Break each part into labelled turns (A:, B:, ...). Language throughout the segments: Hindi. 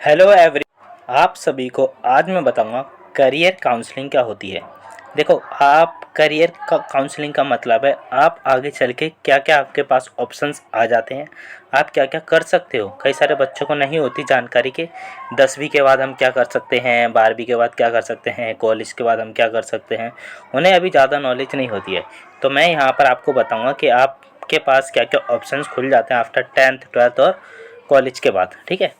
A: हेलो एवरी, आप सभी को आज मैं बताऊंगा करियर काउंसलिंग क्या होती है। देखो, आप करियर का काउंसलिंग का मतलब है आप आगे चल के क्या क्या आपके पास ऑप्शंस आ जाते हैं, आप क्या क्या कर सकते हो। कई सारे बच्चों को नहीं होती जानकारी कि 10वीं के बाद हम क्या कर सकते हैं, 12वीं के बाद क्या कर सकते हैं, कॉलेज के बाद हम क्या कर सकते हैं। उन्हें अभी ज़्यादा नॉलेज नहीं होती है। तो मैं यहाँ पर आपको बताऊँगा कि आपके पास क्या क्या ऑप्शंस खुल जाते हैं आफ्टर 10th 12th और कॉलेज के बाद। ठीक है,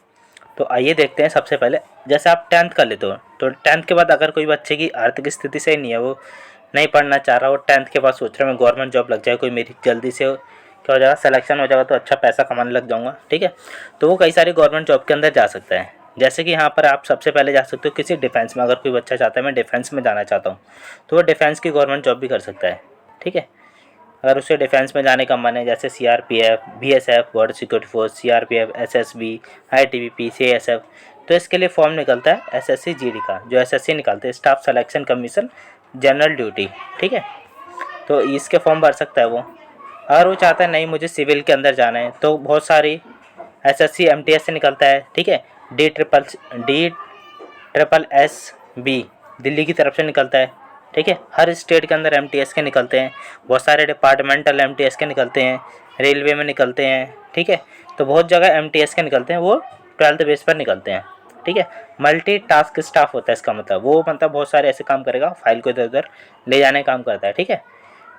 A: तो आइए देखते हैं। सबसे पहले जैसे आप 10th कर लेते हो तो 10th के बाद अगर कोई बच्चे की आर्थिक स्थिति सही नहीं है, वो नहीं पढ़ना चाह रहा, वो 10th के बाद सोच रहा है मैं गवर्नमेंट जॉब लग जाए, कोई मेरी जल्दी से क्या हो जाएगा, सिलेक्शन हो जाएगा तो अच्छा पैसा कमाने लग जाऊंगा। ठीक है, तो वो कई सारी गवर्नमेंट जॉब के अंदर जा सकता है। जैसे कि यहाँ पर आप सबसे पहले जा सकते हो किसी डिफेंस में। अगर कोई बच्चा चाहता है मैं डिफेंस में जाना चाहता हूँ, तो वो डिफेंस की गवर्नमेंट जॉब भी कर सकता है। ठीक है, अगर उसे डिफेंस में जाने का मन है, जैसे CRPF, BSF border security force, CRPF, SSB, ITBP, CSF, तो इसके लिए फॉर्म निकलता है एसएससी जीडी का, जो एसएससी निकालते हैं, staff selection commission general duty. ठीक है, तो इसके फॉर्म भर सकता है वो। अगर वो चाहता है नहीं मुझे सिविल के अंदर जाना है, तो बहुत सारी एसएससी एमटीएस से निकलता है। ठीक है, D triple S B Delhi की तरफ से निकलता है। ठीक है, हर स्टेट के अंदर एमटीएस के निकलते हैं, बहुत सारे डिपार्टमेंटल एमटीएस के निकलते हैं, रेलवे में निकलते हैं। ठीक है, तो बहुत जगह एमटीएस के निकलते हैं, वो 12th बेस पर निकलते हैं। ठीक है, मल्टी टास्क स्टाफ होता है इसका मतलब, वो मतलब बहुत सारे ऐसे काम करेगा, फाइल को इधर उधर ले जाने का काम करता है। ठीक है,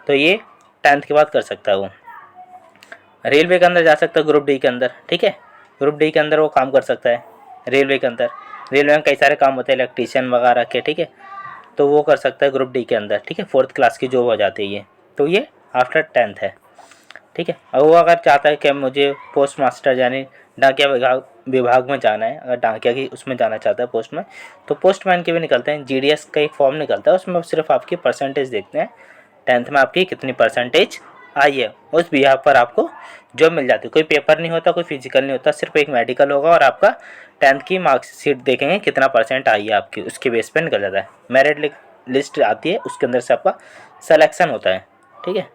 A: तो ये 10th के बाद कर सकता है वो। रेलवे के अंदर जा सकता है ग्रुप डी के अंदर। ठीक है, ग्रुप डी के अंदर वो काम कर सकता है रेलवे के अंदर। रेलवे में कई सारे काम होते हैं इलेक्ट्रीशियन वगैरह के। ठीक है, तो वो कर सकता है ग्रुप डी के अंदर। ठीक है, 4th क्लास की जॉब हो जाती है ये, तो ये आफ्टर 10th है। ठीक है, और वो अगर चाहता है कि मुझे पोस्ट मास्टर यानी डाकिया विभाग में जाना है, अगर डाकिया की उसमें जाना चाहता है पोस्ट में, तो पोस्टमैन के भी निकलते हैं। जीडीएस का एक फॉर्म निकलता है, उसमें सिर्फ आपकी परसेंटेज देखते हैं, 10th में आपकी कितनी परसेंटेज आई है, उस बिहाफ पर आपको जॉब मिल जाती है। कोई पेपर नहीं होता, कोई फिजिकल नहीं होता, सिर्फ एक मेडिकल होगा और आपका 10th की मार्कशीट देखेंगे कितना परसेंट आई है आपकी, उसके बेस पर निकल जाता है। मेरिट लिस्ट आती है, उसके अंदर से आपका सिलेक्शन होता है। ठीक है,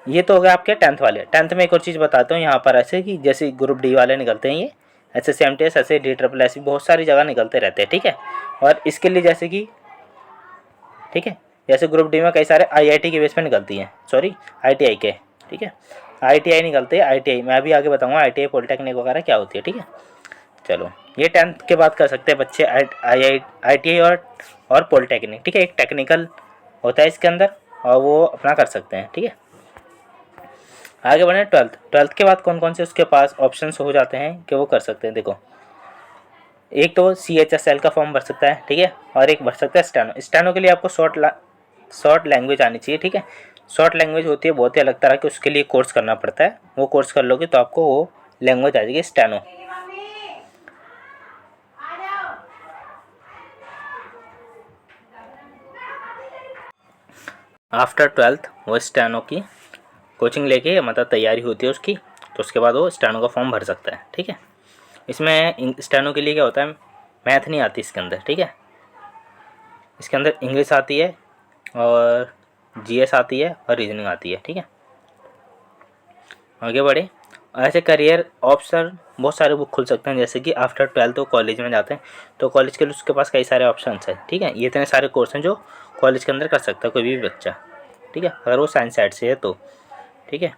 A: ये तो हो गया आपके 10th वाले। 10th में एक और चीज़ बताता हूँ यहाँ पर, ऐसे कि जैसे ग्रुप डी वाले निकलते हैं, ये एस एम टी एस, ऐसे डी ट्रिपल एस, बहुत सारी जगह निकलते रहते हैं। ठीक है, और इसके लिए जैसे कि, ठीक है, जैसे ग्रुप डी में कई सारे आईआईटी के बेस पे निकलती हैं, सॉरी आईटीआई के। ठीक है, आईटीआई निकलते हैं, आईटीआई मैं अभी आगे बताऊँगा आईटीआई पॉलिटेक्निक वगैरह क्या होती है। ठीक है, चलो ये 10th के बाद कर सकते हैं बच्चे आईटीआई और पॉलिटेक्निक। ठीक है, एक टेक्निकल होता है इसके अंदर, और वो अपना कर सकते हैं। ठीक है, आगे बढ़े 12th के बाद कौन कौन से उसके पास ऑप्शंस हो जाते हैं कि वो कर सकते हैं। देखो, एक तो CHSL का फॉर्म भर सकता है। ठीक है, और एक भर सकता है स्टेनो। स्टेनो के लिए आपको शॉर्ट लैंग्वेज आनी चाहिए। ठीक है, शॉर्ट लैंग्वेज होती है बहुत ही अलग तरह की, उसके लिए कोर्स करना पड़ता है। वो कोर्स कर लोगे तो आपको वो लैंग्वेज आ जाएगी स्टेनो। आफ्टर 12th वो स्टेनो की कोचिंग लेके, मतलब तैयारी होती है उसकी, तो उसके बाद वो स्टेनो का फॉर्म भर सकता है। ठीक है, इसमें स्टेनो के लिए क्या होता है, मैथ नहीं आती इसके अंदर। ठीक है, इसके अंदर इंग्लिश आती है और जीएस आती है और रीजनिंग आती है। ठीक है, आगे बढ़े। ऐसे करियर ऑप्शन बहुत सारे बुक खुल सकते हैं, जैसे कि आफ्टर 12th वो कॉलेज में जाते हैं, तो कॉलेज के लिए उसके पास कई सारे ऑप्शंस हैं। ठीक है, ये इतने सारे कोर्स हैं जो कॉलेज के अंदर कर सकता है कोई भी बच्चा। ठीक है, अगर वो साइंस साइड से है तो। ठीक है,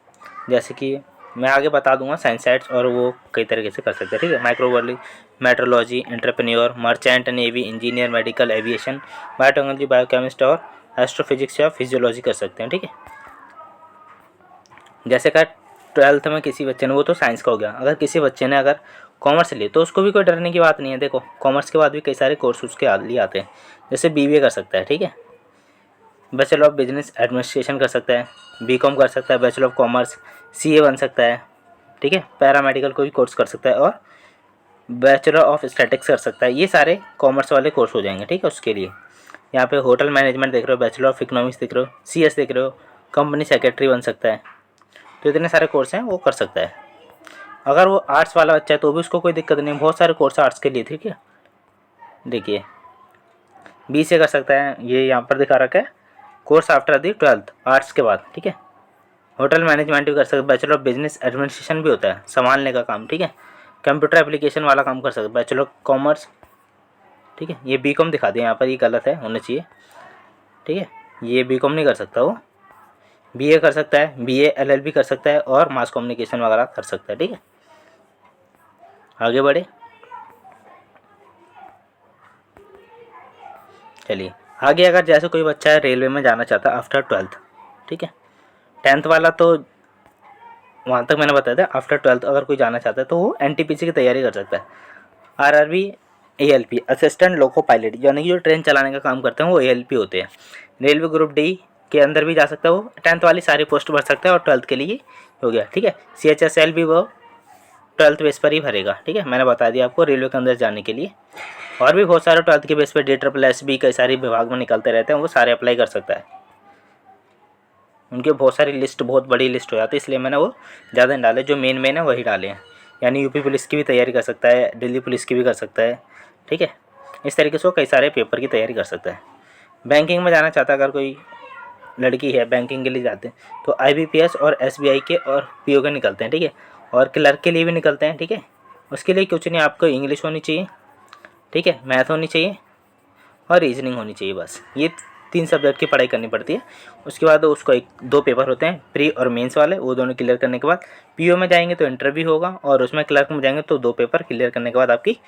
A: जैसे कि मैं आगे बता दूंगा साइंस साइड्स, और वो कई तरीके से कर सकते हैं। ठीक है, microbiology, metrology, entrepreneur, merchant navy, engineer, medical, aviation, biotechnology, biochemist और एस्ट्रोफिजिक्स या फिजियोलॉजी कर सकते हैं। ठीक है, जैसे का 12th में किसी बच्चे ने, वो तो साइंस का हो गया, अगर किसी बच्चे ने अगर कॉमर्स लिए तो उसको भी कोई डरने की बात नहीं है। देखो, कॉमर्स के बाद भी कई सारे कोर्स उसके लिए आते हैं, जैसे बीबीए कर सकता है। ठीक है, बैचलर ऑफ बिजनेस एडमिनिस्ट्रेशन कर सकता है, बीकॉम कर सकता है, बैचलर ऑफ कॉमर्स, सीए बन सकता है। ठीक है, पैरामेडिकल कोई कोर्स कर सकता है, और बैचलर ऑफ स्टैटिक्स कर सकता है। ये सारे कॉमर्स वाले कोर्स हो जाएंगे। ठीक है, उसके लिए यहाँ पे होटल मैनेजमेंट देख रहे हो, बैचलर ऑफ इकोनॉमिक्स देख रहे हो, सीएस देख रहे हो, कंपनी सेक्रेटरी बन सकता है। तो इतने सारे कोर्स हैं, वो कर सकता है। अगर वो आर्ट्स वाला बच्चा है तो भी उसको कोई दिक्कत नहीं, बहुत सारे कोर्स आर्ट्स के लिए। ठीक है, देखिए BCA कर सकता है, ये यहाँ पर दिखा रखा है, course after the 12th arts के बाद। ठीक है, होटल मैनेजमेंट भी कर सकते हैं, बैचलर ऑफ बिजनेस एडमिनिस्ट्रेशन भी होता है, संभालने का काम। ठीक है, कंप्यूटर एप्लीकेशन वाला काम कर सकता है, बैचलर कॉमर्स, ठीक है। ये बीकॉम दिखा दिया यहाँ पर, ये गलत है, होना चाहिए, ठीक है। ये बीकॉम नहीं कर सकता, वो बीए कर सकता है, बीए एलएलबी कर सकता है और मास कम्युनिकेशन वगैरह कर सकता है, ठीक है। आगे बढ़े, चलिए आगे। अगर जैसे कोई बच्चा है रेलवे में जाना चाहता है आफ्टर 12th, ठीक है, 10th वाला तो वहाँ तक मैंने बताया था। आफ्टर 12th अगर कोई जाना चाहता है तो वो एनटीपीसी की तैयारी कर सकता है। RRB ALP assistant loco pilot, यानी कि जो ट्रेन चलाने का काम करते हैं वो एएलपी होते हैं। रेलवे ग्रुप डी के अंदर भी जा सकता है, वो 10th वाली सारी पोस्ट भर सकता है और 12th के लिए हो गया, ठीक है। CHSL भी वो 12th बेस पर ही भरेगा, ठीक है, मैंने बता दिया आपको रेलवे के अंदर जाने के लिए। और भी बहुत सारे 12th के बेस पर DSSS कई सारे विभाग में निकलते रहते हैं, वो सारे अप्लाई कर सकता है। उनके बहुत सारी लिस्ट, बहुत बड़ी लिस्ट हो जाती है, इसलिए मैंने वो ज़्यादा नहीं डाले, जो मेन है वही डाले हैं। यानी यूपी पुलिस की भी तैयारी कर सकता है, दिल्ली पुलिस की भी कर सकता है, ठीक है। इस तरीके से वो कई सारे पेपर की तैयारी कर सकता है। बैंकिंग में जाना चाहता है अगर कोई लड़की है, बैंकिंग के लिए जाते हैं तो IBPS और SBI के और PO के निकलते हैं, ठीक है। और क्लर्क के लिए भी निकलते हैं, ठीक है। उसके लिए कुछ नहीं, आपको इंग्लिश होनी चाहिए, ठीक है, मैथ होनी चाहिए और रीजनिंग होनी चाहिए, बस ये 3 सब्जेक्ट की पढ़ाई करनी पड़ती है। उसके बाद उसको 2 पेपर होते हैं, प्री और मेंस वाले, वो दोनों क्लियर करने के बाद PO में जाएंगे तो इंटरव्यू होगा, और उसमें क्लर्क में जाएंगे तो 2 पेपर क्लियर करने के बाद आपकी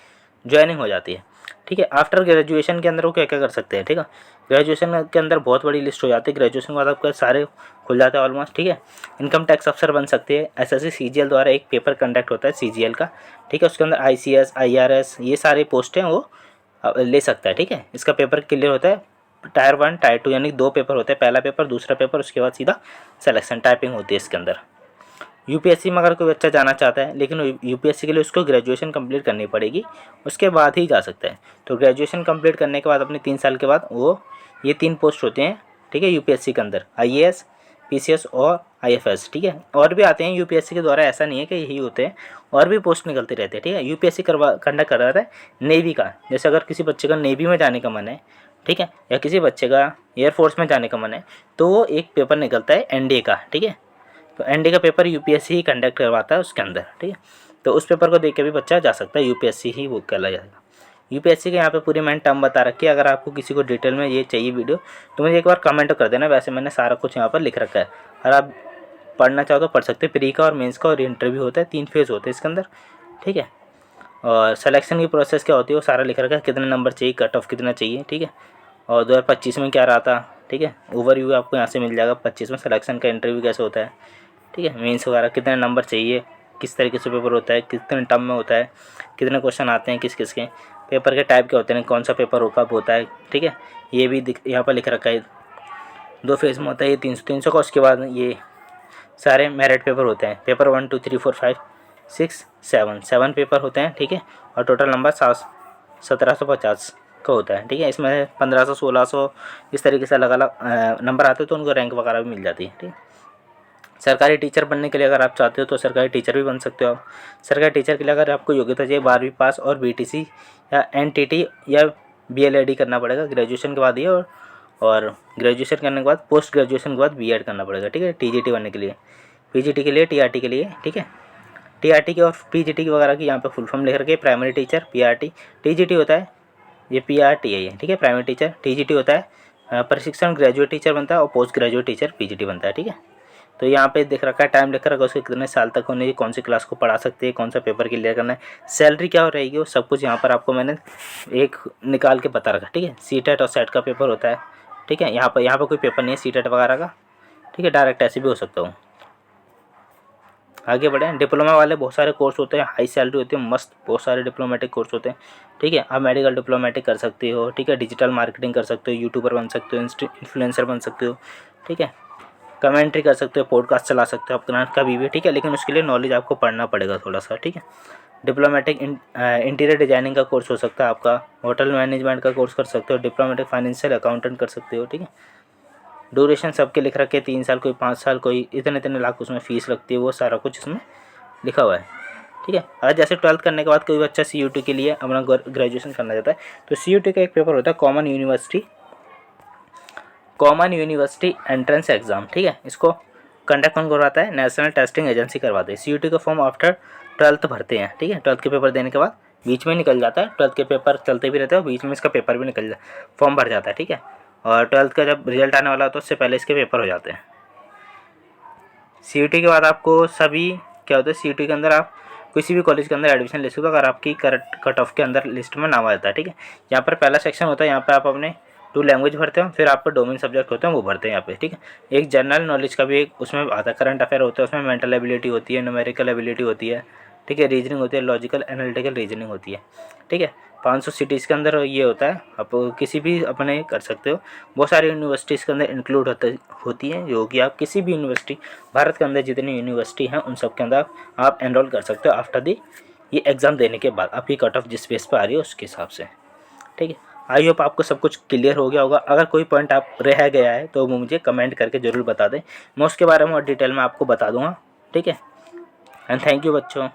A: ज्वाइनिंग हो जाती है, ठीक है। आफ्टर ग्रेजुएशन के अंदर वो क्या क्या कर सकते हैं, ठीक है। ग्रेजुएशन के अंदर बहुत बड़ी लिस्ट हो जाती है, ग्रेजुएशन के बाद आपका सारे खुल जाता है ऑलमोस्ट, ठीक है। इनकम टैक्स अफसर बन सकते हैं, SSC CGL द्वारा एक पेपर कंडक्ट होता है CGL का, ठीक है। उसके अंदर ICS IRS ये सारे पोस्ट हैं वो ले सकता है, ठीक है। इसका पेपर क्लियर होता है, टायर 1 टायर 2 यानी 2 पेपर होते हैं, पहला पेपर दूसरा पेपर, उसके बाद सीधा सिलेक्शन टाइपिंग होती है इसके अंदर। UPSC में अगर कोई बच्चा जाना चाहता है, लेकिन UPSC के लिए उसको ग्रेजुएशन कंप्लीट करनी पड़ेगी, उसके बाद ही जा सकता है। तो ग्रेजुएशन कंप्लीट करने के बाद अपने 3 साल के बाद वो ये 3 पोस्ट होते हैं, ठीक है, UPSC के अंदर IAS PCS और IFS, ठीक है। और भी आते हैं UPSC के द्वारा, ऐसा नहीं है कि यही होते हैं, और भी पोस्ट निकलते रहते हैं, ठीक है। UPSC कंडक्ट कर रहा है नेवी का, जैसे अगर किसी बच्चे का नेवी में जाने का मन है, ठीक है, या किसी बच्चे का एयरफोर्स में जाने का मन है, तो वो एक पेपर निकलता है NDA का, ठीक है। तो NDA का पेपर UPSC ही कंडक्ट करवाता है उसके अंदर, ठीक है। तो उस पेपर को देख के भी बच्चा जा सकता है, UPSC ही वो कहला जाएगा। UPSC के यहाँ पे पूरी मैंने टर्म बता रखी है। अगर आपको किसी को डिटेल में ये चाहिए वीडियो तो मुझे एक बार कमेंट कर देना, वैसे मैंने सारा कुछ यहाँ पर लिख रखा है। अगर आप पढ़ना चाहो तो पढ़ सकते हैं। प्री का और मेंस का और इंटरव्यू होता है, 3 फेज़ होते हैं इसके अंदर, ठीक है। और सिलेक्शन की प्रोसेस क्या होती है वो सारा लिख रखा है, कितने नंबर चाहिए, कट ऑफ कितना चाहिए, ठीक है। और 2025 में क्या रहा था, ठीक है, ओवरव्यू आपको यहाँ से मिल जाएगा। 25 में सिलेक्शन का इंटरव्यू कैसे होता है, ठीक है, मेंस वगैरह कितने नंबर चाहिए, किस तरीके से पेपर होता है, कितने टर्म में होता है, कितने क्वेश्चन आते हैं किस किस के, पेपर के टाइप क्या होते हैं, कौन सा पेपर कब होता है, ठीक है। ये भी यहाँ पर लिख रखा है। 2 फेज़ में होता है ये 300 का। उसके बाद ये सारे मेरिट पेपर होते हैं, पेपर 1 2 3 4 5 6 7 पेपर होते हैं, ठीक है। और टोटल नंबर 1750 का होता है, ठीक है। इसमें 1500 1600 इस तरीके से अलग अलग नंबर आते हैं, तो उनको रैंक वगैरह भी मिल जाती है, ठीक है। सरकारी टीचर बनने के लिए अगर आप चाहते हो तो सरकारी टीचर भी बन सकते हो आप। सरकारी टीचर के लिए अगर आपको योग्यता चाहिए 12वीं पास और BTC या NTT या BLED करना पड़ेगा ग्रेजुएशन के बाद ही, और ग्रेजुएशन करने के बाद पोस्ट ग्रेजुएशन के बाद B.Ed करना पड़ेगा, ठीक है, TGT बनने के लिए, PGT के लिए, TRT के लिए, ठीक है। TRT की और PGT की वगैरह की यहाँ पे फुल फॉर्म लिख रखे, प्राइमरी टीचर PRT, TGT होता है ये PRT है ये, ठीक है, प्राइमरी टीचर। TGT होता है प्रशिक्षण ग्रेजुएट टीचर बनता है, और पोस्ट ग्रेजुएट टीचर PGT बनता है, ठीक है। तो यहाँ पे दिख रखा है, टाइम लिख रखा है, उसके कितने साल तक होने, कौन सी क्लास को पढ़ा सकते हैं, कौन सा पेपर क्लियर करना है, सैलरी क्या हो रहेगी, वो सब कुछ यहाँ पर आपको मैंने एक निकाल के बता रखा है, ठीक है। CTET और सेट का पेपर होता है, ठीक है। यहाँ पर कोई पेपर नहीं है CTET वगैरह का, ठीक है, डायरेक्ट ऐसे भी हो सकता हूँ। आगे बढ़े, डिप्लोमा वाले बहुत सारे कोर्स होते हैं, हाई सैलरी होती है, मस्त बहुत सारे डिप्लोमेटिक कोर्स होते हैं, ठीक है। आप मेडिकल डिप्लोमेटिक कर सकते हो, ठीक है, डिजिटल मार्केटिंग कर सकते हो, यूट्यूबर बन सकते हो, इन्फ्लुएंसर बन सकते हो, ठीक है, कमेंट्री कर सकते हो, पॉडकास्ट चला सकते हो आप कभी भी, ठीक है। लेकिन उसके लिए नॉलेज आपको पढ़ना पड़ेगा थोड़ा सा, ठीक है। डिप्लोमेटिक इंटीरियर डिजाइनिंग का कोर्स हो सकता है आपका, होटल मैनेजमेंट का कोर्स कर सकते हो, डिप्लोमेटिक फाइनेंशियल अकाउंटेंट कर सकते हो, ठीक है। ड्यूरेशन सबके लिख रखे, 3 साल, कोई 5 साल, कोई इतने लाख उसमें फ़ीस लगती है, वो सारा कुछ इसमें लिखा हुआ है, ठीक है। अगर जैसे 12th करने के बाद कोई बच्चा CUT के लिए अपना ग्रेजुएशन करना चाहता है तो CUT का एक पेपर होता है कॉमन यूनिवर्सिटी एंट्रेंस एग्ज़ाम, ठीक है। इसको कंडक्ट कौन करवाता है, नेशनल टेस्टिंग एजेंसी करवाते हैं। CUT का फॉर्म आफ्टर ट्वेल्थ भरते हैं, ठीक है। ट्वेल्थ के पेपर देने के बाद बीच में निकल जाता है, ट्वेल्थ के पेपर चलते भी रहते हैं और बीच में इसका पेपर भी निकल फॉर्म भर जाता है, ठीक है। और ट्वेल्थ का जब रिजल्ट आने वाला होता है उससे पहले इसके पेपर हो जाते हैं। सीयूटी के बाद आपको सभी क्या होता है, सीयूटी के अंदर आप किसी भी कॉलेज के अंदर एडमिशन ले सकते हो अगर आपकी कट ऑफ के अंदर लिस्ट में नाम आ जाता है, ठीक है। यहाँ पर पहला सेक्शन होता है, यहाँ पर आप अपने 2 लैंग्वेज भरते हो, फिर आपको डोमेन सब्जेक्ट होते हैं वो भरते हैं यहाँ पे, ठीक है। एक जनरल नॉलेज का भी एक उसमें आता है, करंट अफेयर होता है, उसमें मेंटल एबिलिटी होती है, न्यूमेरिकल एबिलिटी होती है, ठीक है, रीजनिंग होती है, लॉजिकल एनालिटिकल रीजनिंग होती है, ठीक है। 500 सिटीज़ के अंदर ये होता है, आप किसी भी अपने कर सकते हो। बहुत सारी यूनिवर्सिटीज़ के अंदर इंक्लूड होती है, जो कि आप किसी भी यूनिवर्सिटी, भारत के अंदर जितनी यूनिवर्सिटी हैं उन सब के अंदर आप एनरोल कर सकते हो आफ्टर दी ये एग्ज़ाम देने के बाद, आपकी कट ऑफ जिस बेस पर आ रही है उसके हिसाब से, ठीक है। आई होप आपको सब कुछ क्लियर हो गया होगा। अगर कोई पॉइंट आप रह गया है तो वो मुझे कमेंट करके ज़रूर बता दें, मैं उसके बारे में और डिटेल में आपको बता दूंगा, ठीक है। एंड थैंक यू बच्चों।